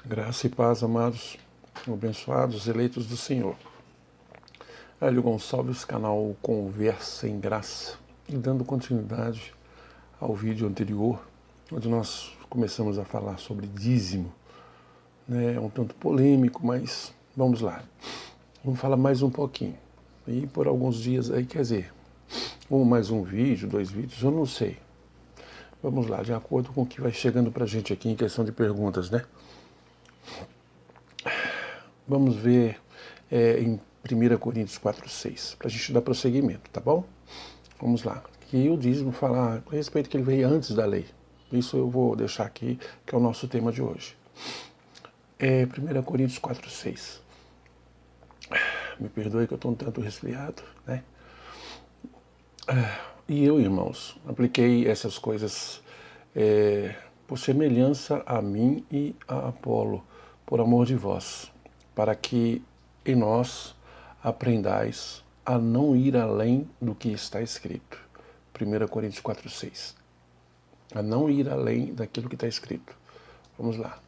Graça e paz, amados, abençoados, eleitos do Senhor. Hélio Gonçalves, canal Conversa em Graça. E dando continuidade ao vídeo anterior, onde nós começamos a falar sobre dízimo. É um tanto polêmico, mas vamos lá. Vamos falar mais um pouquinho. E por alguns dias aí, quer dizer, ou mais um vídeo, 2 vídeos, eu não sei. Vamos lá, de acordo com o que vai chegando pra gente aqui em questão de perguntas, né? Vamos ver em 1 Coríntios 4:6, para a gente dar prosseguimento, tá bom? Vamos lá. Que o dízimo fala a respeito que ele veio antes da lei. Isso eu vou deixar aqui, que é o nosso tema de hoje. 1 Coríntios 4:6. Me perdoe que eu estou um tanto resfriado, né? E eu, irmãos, apliquei essas coisas por semelhança a mim e a Apolo, por amor de vós, para que em nós aprendais a não ir além do que está escrito. 1 Coríntios 4:6. A não ir além daquilo que está escrito. Vamos lá.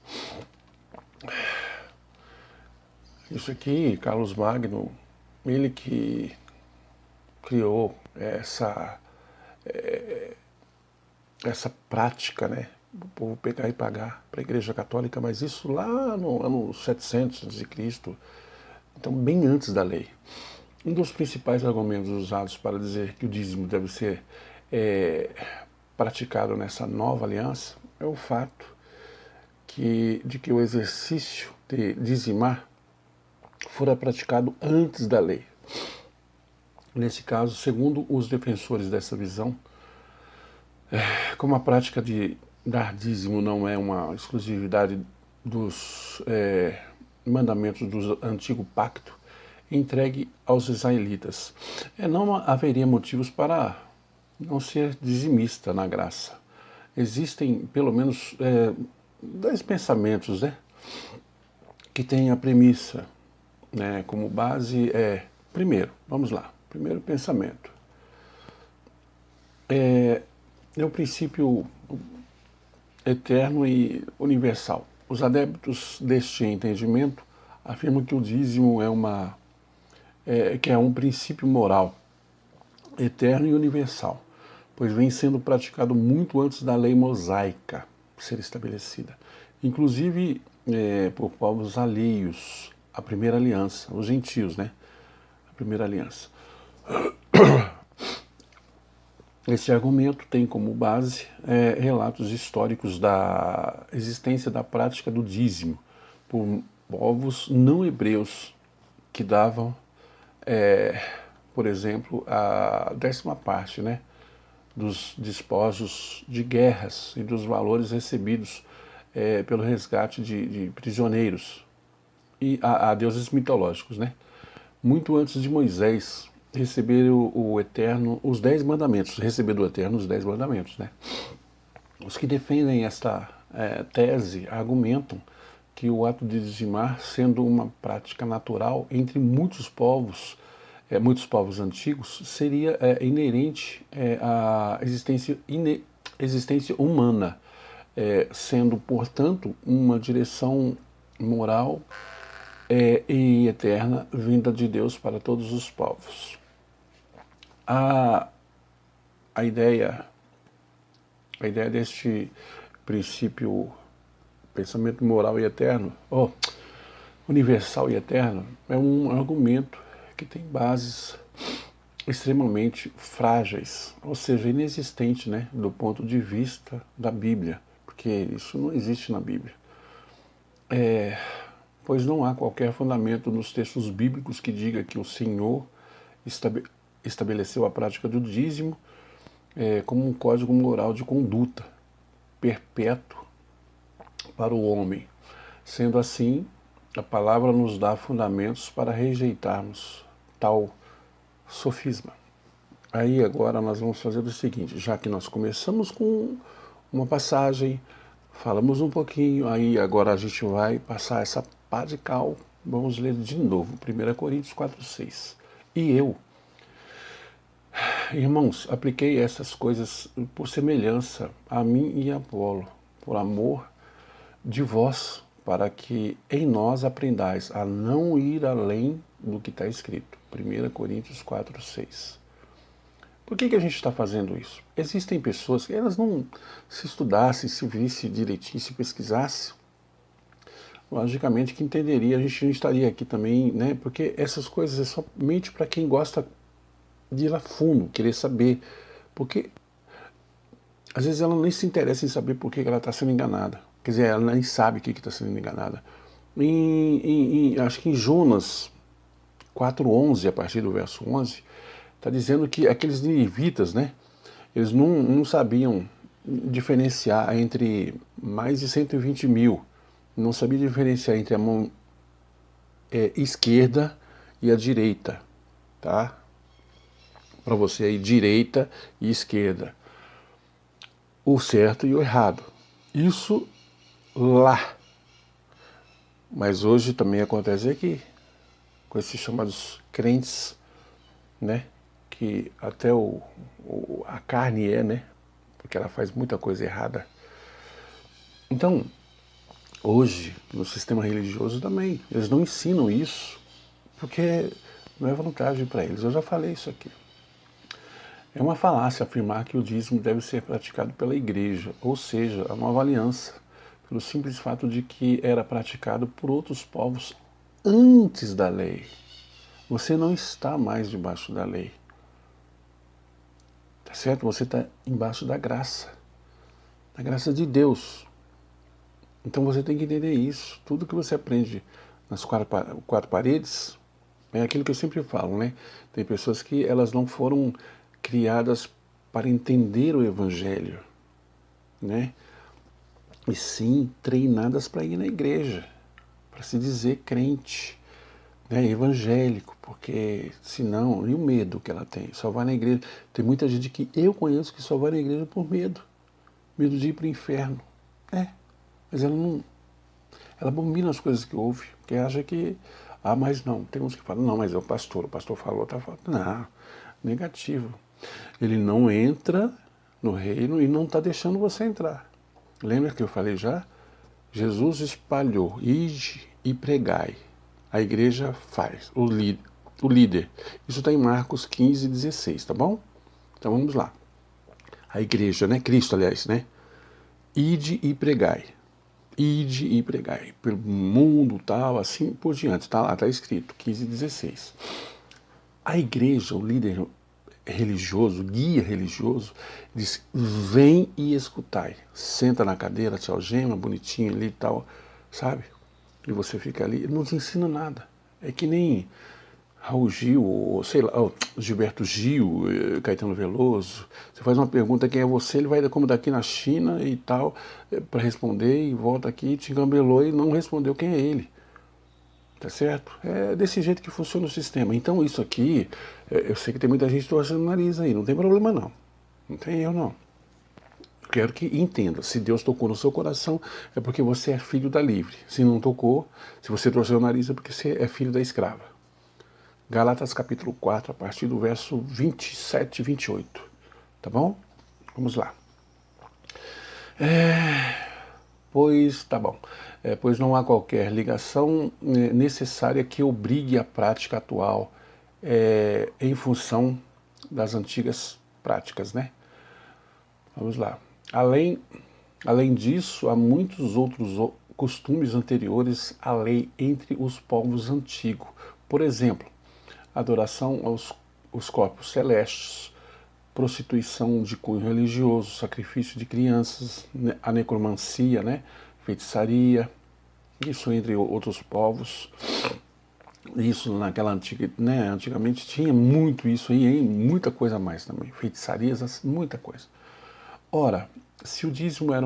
Isso aqui, Carlos Magno, ele que criou essa prática, né? O povo pegar e pagar para a Igreja Católica, mas isso lá no ano 700 a.C., então bem antes da lei. Um dos principais argumentos usados para dizer que o dízimo deve ser praticado nessa nova aliança é o fato de que o exercício de dizimar fora praticado antes da lei. Nesse caso, segundo os defensores dessa visão, como a prática de dar dízimo não é uma exclusividade dos mandamentos do antigo pacto, entregue aos israelitas, não haveria motivos para não ser dizimista na graça. Existem pelo menos 10 pensamentos, né, que têm a premissa, né, como base primeiro, vamos lá, primeiro pensamento. É o princípio eterno e universal. Os adeptos deste entendimento afirmam que o dízimo que é um princípio moral eterno e universal, pois vem sendo praticado muito antes da lei mosaica ser estabelecida, inclusive por povos alheios à primeira aliança, os gentios, né? A primeira aliança. Esse argumento tem como base relatos históricos da existência da prática do dízimo por povos não hebreus que davam, por exemplo, a 10ª parte, né, dos despojos de guerras e dos valores recebidos pelo resgate de prisioneiros e a deuses mitológicos, né? Muito antes de Moisés receber o Eterno, os 10 mandamentos, receber do Eterno os 10 mandamentos, né? Os que defendem esta tese argumentam que o ato de dizimar, sendo uma prática natural entre muitos povos antigos, seria inerente à existência humana, sendo, portanto, uma direção moral e eterna vinda de Deus para todos os povos. A ideia deste princípio, pensamento moral e eterno, universal e eterno, é um argumento que tem bases extremamente frágeis, ou seja, inexistente, né, do ponto de vista da Bíblia, porque isso não existe na Bíblia. Pois não há qualquer fundamento nos textos bíblicos que diga que o Senhor estabeleceu a prática do dízimo como um código moral de conduta perpétuo para o homem. Sendo assim, a palavra nos dá fundamentos para rejeitarmos tal sofisma. Aí agora nós vamos fazer o seguinte, já que nós começamos com uma passagem, falamos um pouquinho, aí agora a gente vai passar essa pá de cal, vamos ler de novo, 1 Coríntios 4:6. E eu, irmãos, apliquei essas coisas por semelhança a mim e a Apolo, por amor de vós, para que em nós aprendais a não ir além do que está escrito. 1 Coríntios 4:6. Por que a gente está fazendo isso? Existem pessoas que elas não se estudassem, se vissem direitinho, se pesquisassem, logicamente que entenderia, a gente não estaria aqui também, né? Porque essas coisas é somente para quem gosta de ir a fundo, querer saber. Porque às vezes ela nem se interessa em saber por que ela está sendo enganada. Quer dizer, ela nem sabe o que está sendo enganada. Acho que em Jonas 4:11, a partir do verso 11, está dizendo que aqueles ninivitas, né? Eles não sabiam diferenciar entre mais de 120 mil. Não sabiam diferenciar entre a mão esquerda e a direita, tá? Para você aí, direita e esquerda. O certo e o errado. Isso lá. Mas hoje também acontece aqui, com esses chamados crentes, né? Que até a carne né? Porque ela faz muita coisa errada. Então, hoje, no sistema religioso também, eles não ensinam isso, porque não é vantagem para eles. Eu já falei isso aqui. É uma falácia afirmar que o dízimo deve ser praticado pela igreja, ou seja, a nova aliança, pelo simples fato de que era praticado por outros povos antes da lei. Você não está mais debaixo da lei. Tá certo? Você está embaixo da graça de Deus. Então você tem que entender isso. Tudo que você aprende nas quatro paredes é aquilo que eu sempre falo, né? Tem pessoas que elas não foram criadas para entender o Evangelho, né? E sim treinadas para ir na igreja, para se dizer crente, né? Evangélico, porque senão, e o medo que ela tem? Só vai na igreja. Tem muita gente que eu conheço que só vai na igreja por medo de ir para o inferno. Mas ela não. Ela abomina as coisas que ouve, porque acha que. Mas não. Tem uns que falam, não, mas é o pastor falou, tá falando. Não, negativo. Ele não entra no reino e não está deixando você entrar. Lembra que eu falei já? Jesus espalhou, ide e pregai. A igreja faz, o líder. Isso está em Marcos 15:16, tá bom? Então vamos lá. A igreja, né? Cristo, aliás, né? Ide e pregai. Ide e pregai. Pelo mundo, tal, assim por diante. Tá lá, está escrito, 15:16. A igreja, o líder religioso, guia religioso, diz: vem e escutai. Senta na cadeira, te algema, bonitinho ali e tal, sabe? E você fica ali. Ele não te ensina nada. É que nem Raul Gil, ou sei lá, Gilberto Gil, Caetano Veloso. Você faz uma pergunta, quem é você? Ele vai como daqui na China e tal, para responder, e volta aqui, te engambelou e não respondeu quem é ele. Tá certo? É desse jeito que funciona o sistema. Então isso aqui, eu sei que tem muita gente torcendo o nariz aí, não tem problema não. Não tem erro não. Eu quero que entenda, se Deus tocou no seu coração, é porque você é filho da livre. Se não tocou, se você torceu o nariz, é porque você é filho da escrava. Gálatas capítulo 4, a partir do verso 27 e 28. Tá bom? Vamos lá. Pois, tá bom. Pois não há qualquer ligação necessária que obrigue a prática atual em função das antigas práticas, né? Vamos lá. Além disso, há muitos outros costumes anteriores à lei entre os povos antigos. Por exemplo, adoração aos corpos celestes, prostituição de cunho religioso, sacrifício de crianças, a necromancia, né? Feitiçaria, isso entre outros povos. Isso naquela antiga, né? Antigamente tinha muito isso aí, hein? Muita coisa a mais também, feitiçarias, muita coisa. Ora, se o dízimo é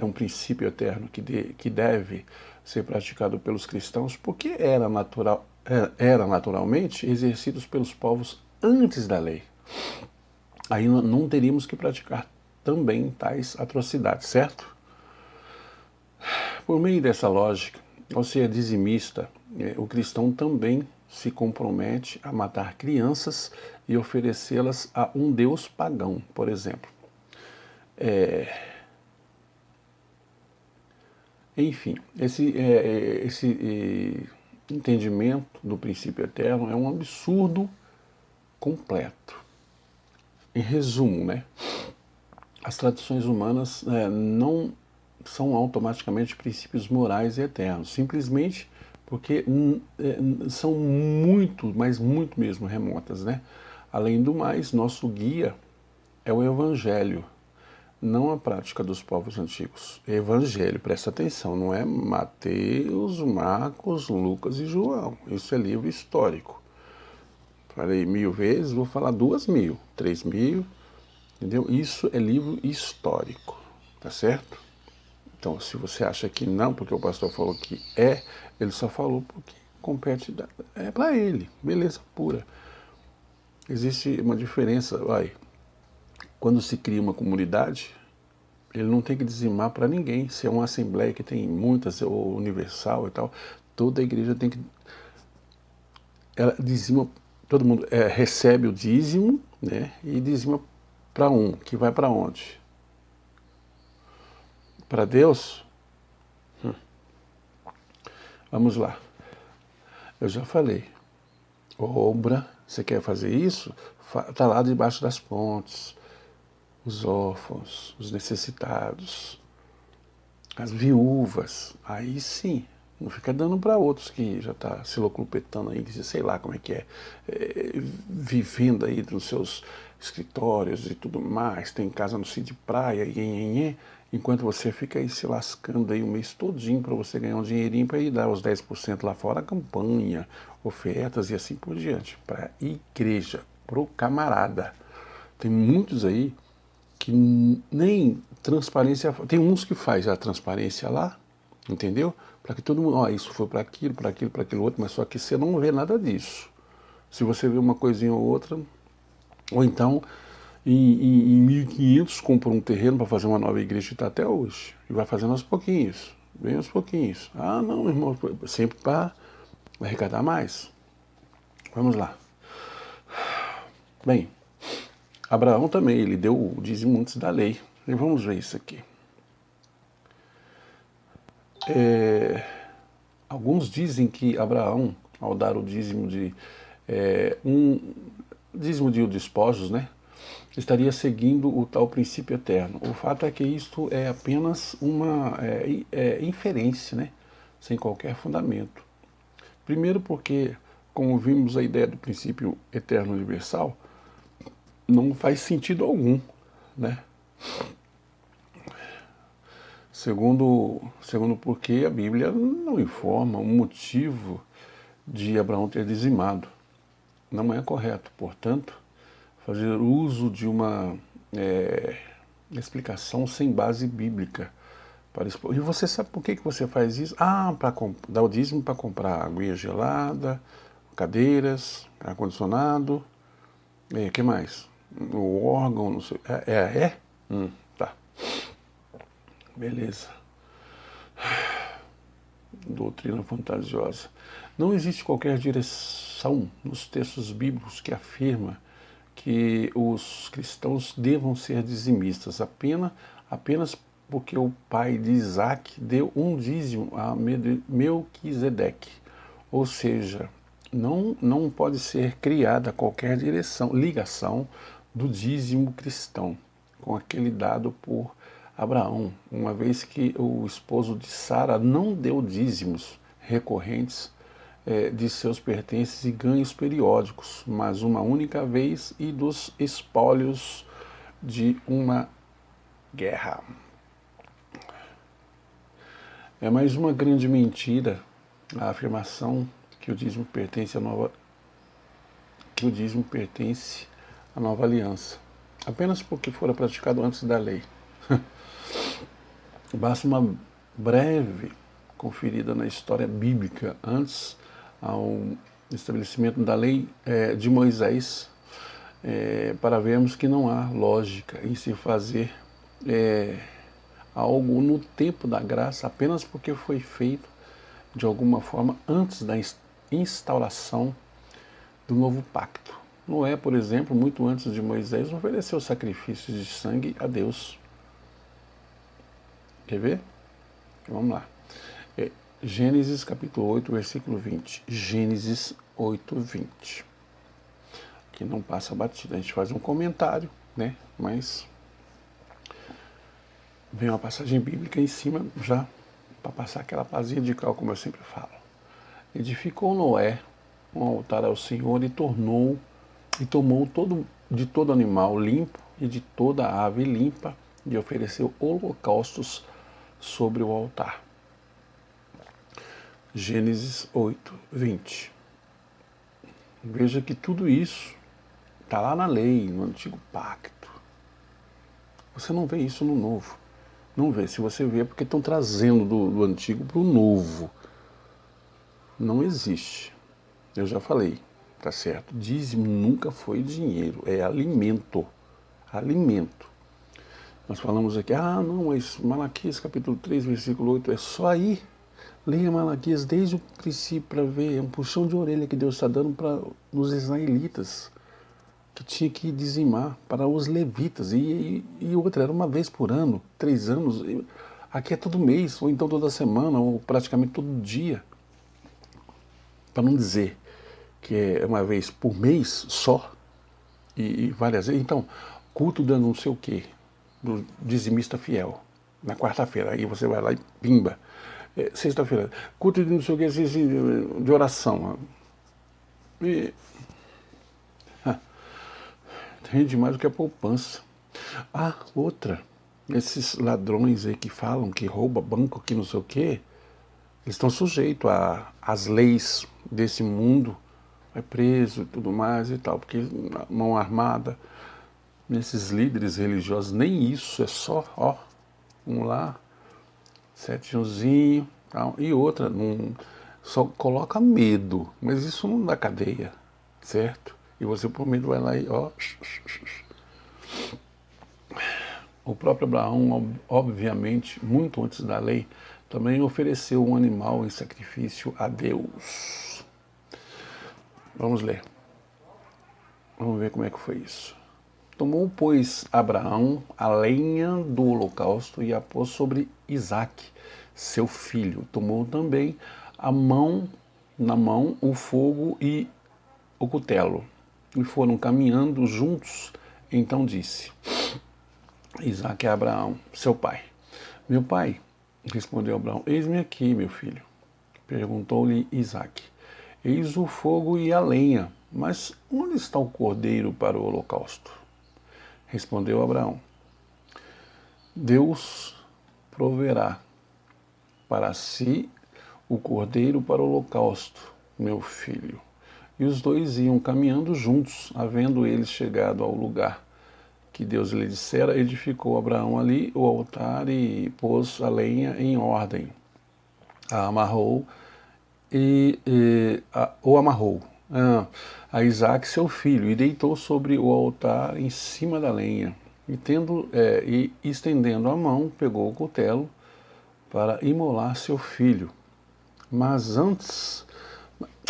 um princípio eterno que deve ser praticado pelos cristãos, por que era naturalmente exercidos pelos povos antes da lei? Aí não teríamos que praticar também tais atrocidades, certo? Por meio dessa lógica, ao ser dizimista, o cristão também se compromete a matar crianças e oferecê-las a um deus pagão, por exemplo. Enfim, esse entendimento do princípio eterno é um absurdo completo. Em resumo, né, as tradições humanas não são automaticamente princípios morais e eternos, simplesmente porque são muito, mas muito mesmo remotas, né? Além do mais, nosso guia é o Evangelho, não a prática dos povos antigos. Evangelho, presta atenção, não é Mateus, Marcos, Lucas e João. Isso é livro histórico. Falei 1000 vezes, vou falar 2000, 3000, entendeu? Isso é livro histórico, tá certo? Então, se você acha que não, porque o pastor falou que ele só falou porque compete, é para ele, beleza pura. Existe uma diferença, quando se cria uma comunidade, ele não tem que dizimar para ninguém. Se é uma assembleia que tem muitas, ou universal e tal, toda a igreja tem que, ela dizima, todo mundo recebe o dízimo, né, e dizima para que vai para onde? Para Deus? Vamos lá. Eu já falei. Obra, você quer fazer isso? Está lá debaixo das pontes. Os órfãos, os necessitados, as viúvas. Aí sim, não fica dando para outros que já está se locupletando aí, sei lá como é que vivendo aí nos seus escritórios e tudo mais, tem casa no sítio de praia, enquanto você fica aí se lascando aí o mês todinho para você ganhar um dinheirinho para ir dar os 10% lá fora, campanha, ofertas e assim por diante, para a igreja, pro camarada. Tem muitos aí que nem transparência, tem uns que faz a transparência lá, entendeu? Para que todo mundo, isso foi para aquilo, para aquilo, para aquilo outro, mas só que você não vê nada disso. Se você vê uma coisinha ou outra, ou então em 1500 compra um terreno para fazer uma nova igreja que está até hoje, e vai fazendo aos pouquinhos, bem aos pouquinhos. Ah, não, irmão, sempre para arrecadar mais. Vamos lá. Bem, Abraão também, ele deu o dízimo antes da lei. E vamos ver isso aqui. Alguns dizem que Abraão, ao dar o dízimo dízimo de despojos, né, estaria seguindo o tal princípio eterno. O fato é que isto é apenas uma inferência, né, sem qualquer fundamento. Primeiro porque, como vimos a ideia do princípio eterno universal, não faz sentido algum, né? Segundo porque a Bíblia não informa o motivo de Abraão ter dizimado. Não é correto, portanto, fazer uso de uma explicação sem base bíblica. E você sabe por que você faz isso? Para dar o dízimo para comprar aguinha gelada, cadeiras, ar-condicionado, que mais? O órgão, não sei. Tá. Beleza. Doutrina fantasiosa. Não existe qualquer direção nos textos bíblicos que afirma que os cristãos devam ser dizimistas, apenas porque o pai de Isaac deu um dízimo a Melquisedeque. Ou seja, não pode ser criada qualquer ligação do dízimo cristão com aquele dado por Abraão, uma vez que o esposo de Sara não deu dízimos recorrentes de seus pertences e ganhos periódicos, mas uma única vez e dos espólios de uma guerra. É mais uma grande mentira a afirmação que o dízimo pertence à nova aliança, apenas porque fora praticado antes da lei. Basta uma breve conferida na história bíblica antes ao estabelecimento da lei de Moisés para vermos que não há lógica em se fazer algo no tempo da graça apenas porque foi feito de alguma forma antes da instauração do novo pacto. Noé, por exemplo, muito antes de Moisés, ofereceu sacrifícios de sangue a Deus. Quer ver? Vamos lá. Gênesis capítulo 8, versículo 20. Gênesis 8, 20. Que não passa batida. A gente faz um comentário, né? Mas vem uma passagem bíblica em cima já para passar aquela pazinha de cal, como eu sempre falo. Edificou Noé um altar ao Senhor e tomou de todo animal limpo e de toda ave limpa e ofereceu holocaustos sobre o altar. Gênesis 8, 20. Veja que tudo isso está lá na lei, no antigo pacto. Você não vê isso no novo. Não vê. Se você vê é porque estão trazendo do antigo para o novo. Não existe. Eu já falei, tá certo? Dízimo nunca foi dinheiro, é alimento. Alimento. Nós falamos aqui, não, mas Malaquias capítulo 3, versículo 8, é só aí. Leia Malaquias desde o princípio para ver, é um puxão de orelha que Deus está dando para os israelitas, que tinha que dizimar para os levitas, e outra, era uma vez por ano, 3 anos, aqui é todo mês, ou então toda semana, ou praticamente todo dia, para não dizer que é uma vez por mês só, e várias vezes. Então, culto dando não sei o quê, do dizimista fiel, na quarta-feira, aí você vai lá e pimba. Sexta-feira, culto de não sei o quê, de oração. E rende mais do que a poupança. Outra, esses ladrões aí que falam que rouba banco, que não sei o quê, eles estão sujeitos às leis desse mundo, é preso e tudo mais e tal, porque mão armada, nesses líderes religiosos, nem isso, é só, vamos lá, setinhozinho, tal, e outra, só coloca medo, mas isso não dá cadeia, certo? E você por medo vai lá e, O próprio Abraão, obviamente, muito antes da lei, também ofereceu um animal em sacrifício a Deus. Vamos ler. Vamos ver como é que foi isso. Tomou, pois, Abraão a lenha do holocausto e a pôs sobre Isaque, seu filho. Tomou também na mão o fogo e o cutelo. E foram caminhando juntos. Então disse Isaque a Abraão, seu pai: meu pai, respondeu Abraão, eis-me aqui, meu filho. Perguntou-lhe Isaque: eis o fogo e a lenha, mas onde está o cordeiro para o holocausto? Respondeu Abraão: Deus proverá para si o cordeiro para o holocausto, meu filho. E os dois iam caminhando juntos, havendo eles chegado ao lugar que Deus lhe dissera, edificou Abraão ali o altar e pôs a lenha em ordem. A amarrou a Isaque, seu filho, e deitou sobre o altar em cima da lenha. E estendendo a mão, pegou o cutelo para imolar seu filho. Mas antes,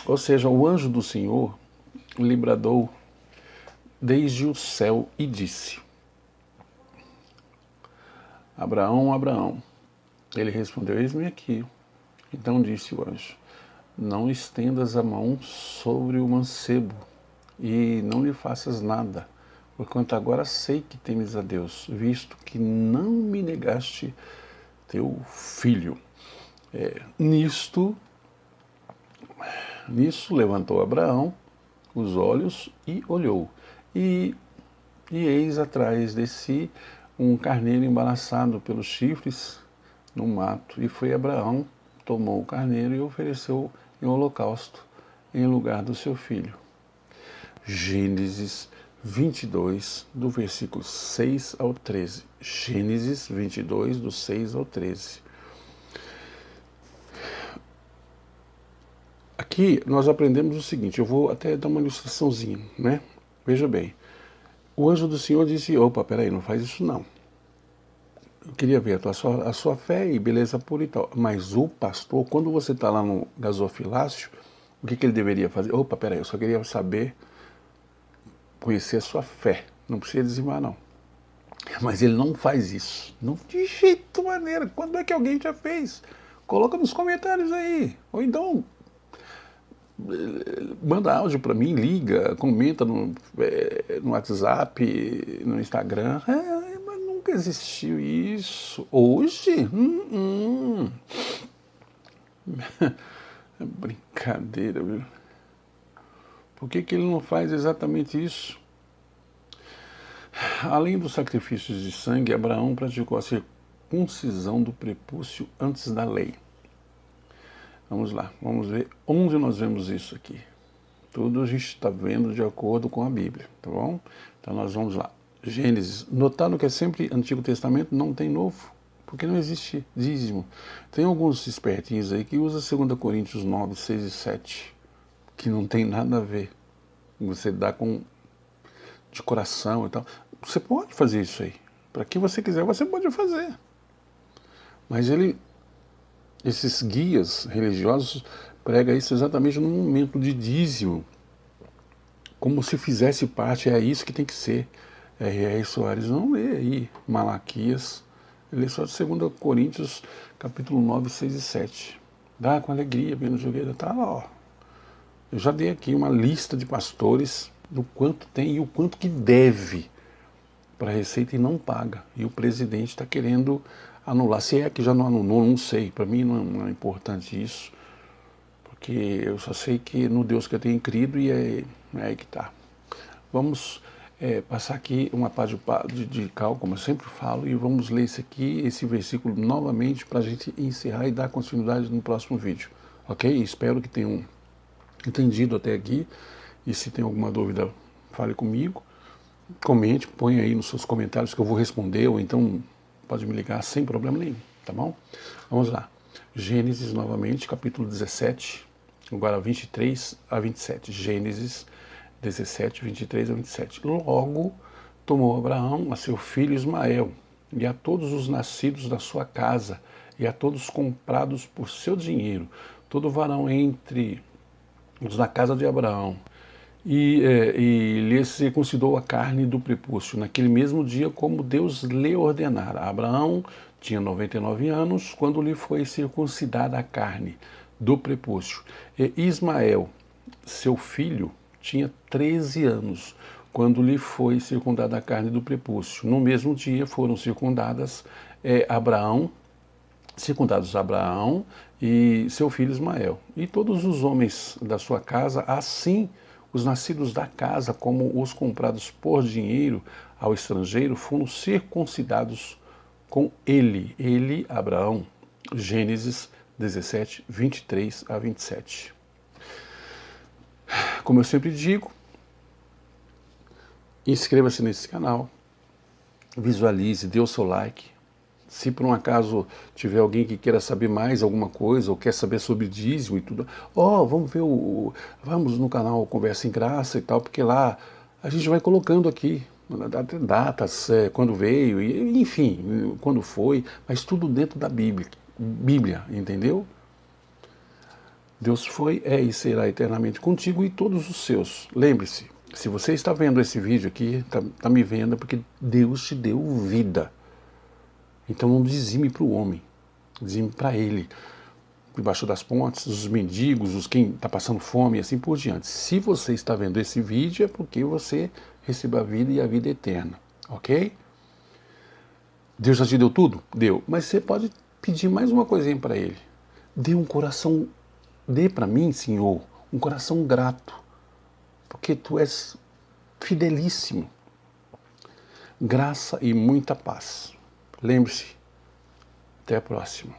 ou seja, o anjo do Senhor lhe bradou desde o céu e disse: Abraão, Abraão. Ele respondeu: eis-me aqui. Então disse o anjo: não estendas a mão sobre o mancebo e não lhe faças nada, porquanto agora sei que temes a Deus, visto que não me negaste teu filho. Nisso levantou Abraão os olhos e olhou, e eis atrás de si um carneiro embaraçado pelos chifres no mato. E foi Abraão, tomou o carneiro e ofereceu em holocausto em lugar do seu filho. Gênesis 22, do versículo 6 ao 13. Gênesis 22, do 6 ao 13. Aqui nós aprendemos o seguinte, eu vou até dar uma ilustraçãozinha, né? Veja bem, o anjo do Senhor disse: opa, peraí, não faz isso não. Eu queria ver a sua fé e beleza pura e tal. Mas o pastor, quando você está lá no gasofilácio, o que ele deveria fazer? Opa, peraí, eu só queria saber, conhecer a sua fé. Não precisa dizimar, não. Mas ele não faz isso. Não, de jeito maneira. Quando é que alguém já fez? Coloca nos comentários aí. Ou então, manda áudio para mim, liga, comenta no WhatsApp, no Instagram. Mas nunca existiu isso. Hoje? É brincadeira, viu? Por que ele não faz exatamente isso? Além dos sacrifícios de sangue, Abraão praticou a circuncisão do prepúcio antes da lei. Vamos lá, vamos ver onde nós vemos isso aqui. Tudo a gente está vendo de acordo com a Bíblia, tá bom? Então nós vamos lá. Gênesis. Notaram que é sempre Antigo Testamento, não tem Novo, porque não existe dízimo. Tem alguns espertinhos aí que usam 2 Coríntios 9, 6 e 7, que não tem nada a ver. Você dá de coração e tal. Você pode fazer isso aí. Para quem você quiser, você pode fazer. Mas esses guias religiosos pregam isso exatamente no momento de dízimo. Como se fizesse parte, é isso que tem que ser. R.R. Soares não lê aí Malaquias, ele lê só de 2 Coríntios, capítulo 9, 6 e 7. Dá com alegria, menos jogueira, tá lá, ó. Eu já dei aqui uma lista de pastores do quanto tem e o quanto que deve para a Receita e não paga. E o presidente está querendo anular. Se é que já não anulou, não sei. Para mim não é importante isso, porque eu só sei que no Deus que eu tenho crido e é aí que está. Vamos passar aqui uma página de cal, como eu sempre falo, e vamos ler esse versículo novamente para a gente encerrar e dar continuidade no próximo vídeo. Ok? Espero que tenham entendido até aqui. E se tem alguma dúvida, fale comigo. Comente, põe aí nos seus comentários que eu vou responder, ou então pode me ligar sem problema nenhum, tá bom? Vamos lá. Gênesis novamente, capítulo 17, agora 23 a 27. Gênesis 17, 23 a 27. Logo tomou Abraão a seu filho Ismael, e a todos os nascidos da sua casa, e a todos comprados por seu dinheiro, todo varão entre os da casa de Abraão, e lhe circuncidou a carne do prepúcio, naquele mesmo dia, como Deus lhe ordenara. Abraão tinha 99 anos, quando lhe foi circuncidada a carne do prepúcio. E Ismael, seu filho, tinha 13 anos, quando lhe foi circundada a carne do prepúcio. No mesmo dia foram circundados Abraão e seu filho Ismael. E todos os homens da sua casa, assim os nascidos da casa como os comprados por dinheiro ao estrangeiro, foram circuncidados com ele, Abraão. Gênesis 17, 23 a 27. Como eu sempre digo, inscreva-se nesse canal, visualize, dê o seu like. Se por um acaso tiver alguém que queira saber mais alguma coisa, ou quer saber sobre dízimo e tudo, vamos no canal Conversa em Graça e tal, porque lá a gente vai colocando aqui datas, quando veio, enfim, quando foi, mas tudo dentro da Bíblia, entendeu? Deus foi, é e será eternamente contigo e todos os seus. Lembre-se, se você está vendo esse vídeo aqui, está me vendo, é porque Deus te deu vida. Então não dizime para o homem, dizime para ele, debaixo das pontes, os mendigos, quem está passando fome e assim por diante. Se você está vendo esse vídeo é porque você recebeu a vida e a vida eterna, ok? Deus já te deu tudo? Deu. Mas você pode pedir mais uma coisinha para ele. Dê para mim, Senhor, um coração grato, porque tu és fidelíssimo. Graça e muita paz. Lembre-se, até a próxima.